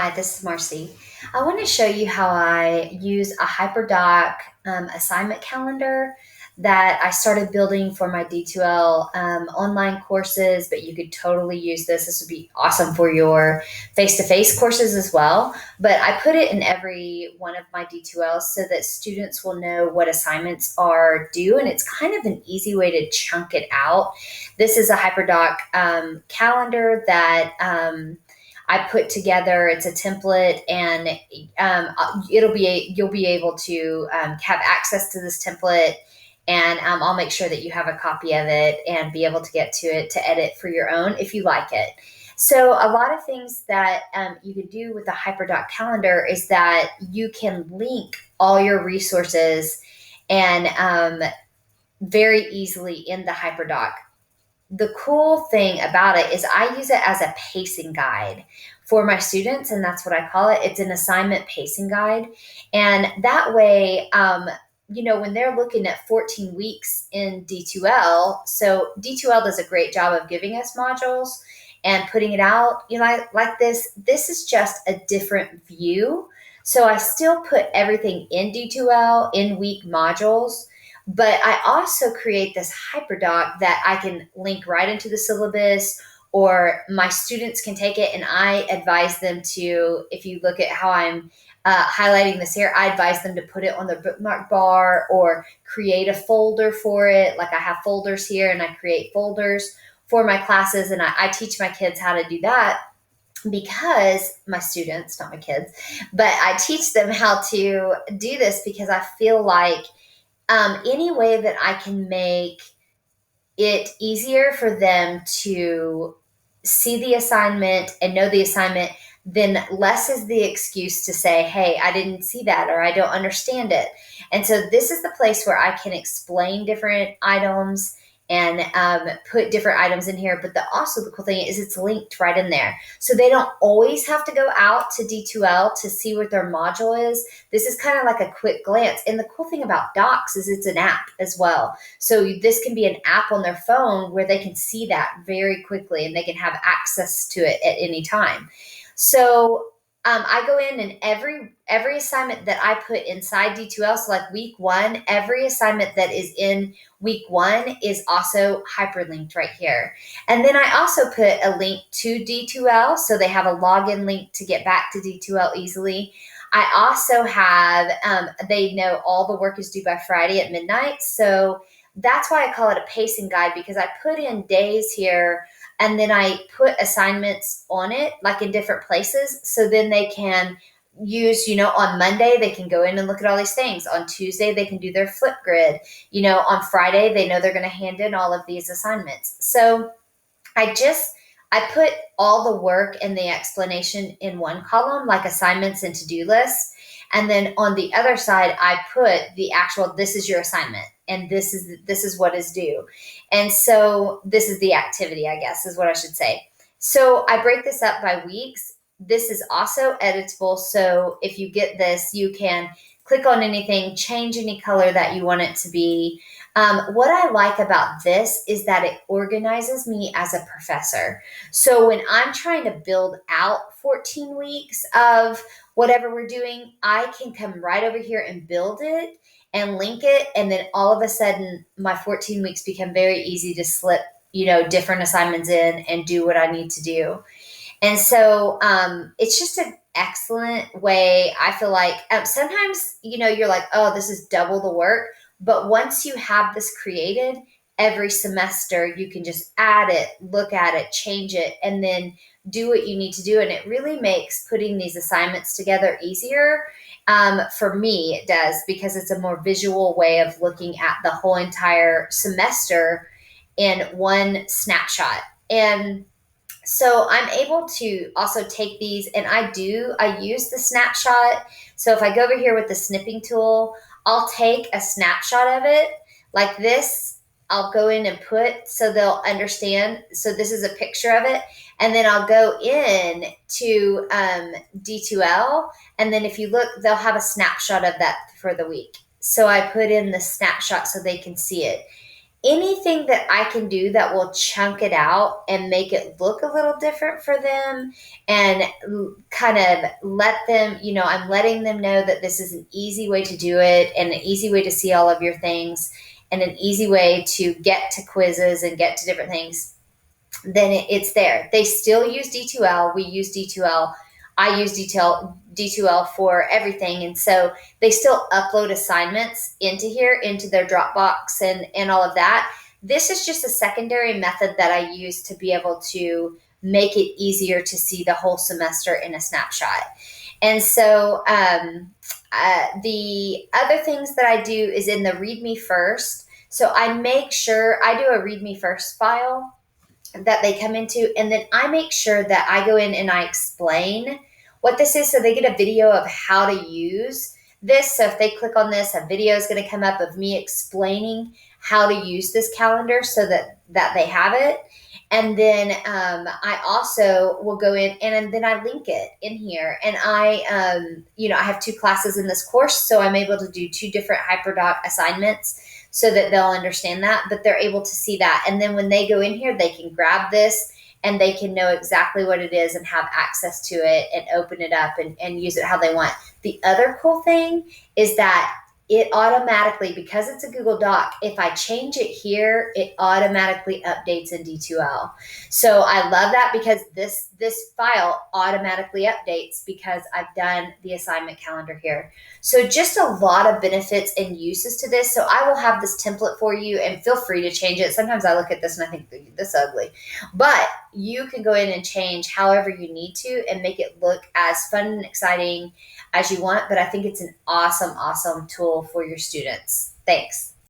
Hi, this is Marcy. I want to show you how I use a HyperDoc assignment calendar that I started building for my D2L online courses, but you could totally use this. This would be awesome for your face-to-face courses as well. But I put it in every one of my D2Ls so that students will know what assignments are due, and it's kind of an easy way to chunk it out. This is a HyperDoc calendar that I put together. It's a template, and you'll be able to have access to this template, and I'll make sure that you have a copy of it and be able to get to it to edit for your own if you like it. So a lot of things that you can do with the HyperDoc calendar is that you can link all your resources and very easily in the HyperDoc. The cool thing about it is I use it as a pacing guide for my students, and that's what I call it. It's an assignment pacing guide. And that way, when they're looking at 14 weeks in D2L, so D2L does a great job of giving us modules and putting it out, like this. This is just a different view. So I still put everything in D2L in week modules, but I also create this hyperdoc that I can link right into the syllabus, or my students can take it and I advise them to, if you look at how I'm highlighting this here, I advise them to put it on their bookmark bar or create a folder for it. Like I have folders here and I create folders for my classes, and I teach my kids how to do that because my students, not my kids, but I teach them how to do this because I feel like any way that I can make it easier for them to see the assignment and know the assignment, then less is the excuse to say, hey, I didn't see that or I don't understand it. And so this is the place where I can explain different items and put different items in here. But also the cool thing is it's linked right in there. So they don't always have to go out to D2L to see what their module is. This is kind of like a quick glance. And the cool thing about Docs is it's an app as well. So this can be an app on their phone where they can see that very quickly and they can have access to it at any time. So I go in and every assignment that I put inside D2L, so like week one, every assignment that is in week one is also hyperlinked right here. And then I also put a link to D2L, so they have a login link to get back to D2L easily. I also have, they know all the work is due by Friday at midnight. So that's why I call it a pacing guide, because I put in days here and then I put assignments on it, like in different places. So then they can use, on Monday, they can go in and look at all these things. On Tuesday, they can do their flip grid. On Friday, they know they're going to hand in all of these assignments. So I put all the work and the explanation in one column, like assignments and to-do lists. And then on the other side, I put the actual, this is your assignment and this is what is due. And so this is the activity, I guess, is what I should say. So I break this up by weeks. This is also editable. So if you get this, you can click on anything, change any color that you want it to be. What I like about this is that it organizes me as a professor. So when I'm trying to build out 14 weeks of whatever we're doing, I can come right over here and build it and link it. And then all of a sudden, my 14 weeks become very easy to slip, different assignments in and do what I need to do. And so it's just an excellent way. I feel like sometimes, you're like, oh, this is double the work. But once you have this created, every semester you can just add it, look at it, change it, and then do what you need to do. And it really makes putting these assignments together easier. For me, it does, because it's a more visual way of looking at the whole entire semester in one snapshot. And so I'm able to also take these, and I use the snapshot. So if I go over here with the snipping tool, I'll take a snapshot of it like this. I'll go in and put, so they'll understand. So this is a picture of it. And then I'll go in to D2L. And then if you look, they'll have a snapshot of that for the week. So I put in the snapshot so they can see it. anything that I can do that will chunk it out and make it look a little different for them and kind of let them, I'm letting them know that this is an easy way to do it and an easy way to see all of your things and an easy way to get to quizzes and get to different things, then it's there. They still use D2L. We use D2L. I use D2L for everything. And so they still upload assignments into here, into their Dropbox and all of that. This is just a secondary method that I use to be able to make it easier to see the whole semester in a snapshot. And so the other things that I do is in the README first. So I make sure I do a README first file that they come into, and then I make sure that I go in and I explain what this is so they get a video of how to use this. So if they click on this, a video is going to come up of me explaining how to use this calendar so that they have it. And then I also will go in and then I link it in here. And I have 2 classes in this course, so I'm able to do 2 different HyperDoc assignments so that they'll understand that, but they're able to see that. And then when they go in here, they can grab this and they can know exactly what it is and have access to it and open it up and use it how they want. The other cool thing is that it automatically, because it's a Google Doc, if I change it here, it automatically updates in D2L. So I love that because this file automatically updates because I've done the assignment calendar here. So just a lot of benefits and uses to this. So I will have this template for you and feel free to change it. Sometimes I look at this and I think this is ugly, but you can go in and change however you need to and make it look as fun and exciting as you want. But I think it's an awesome, awesome tool for your students. Thanks.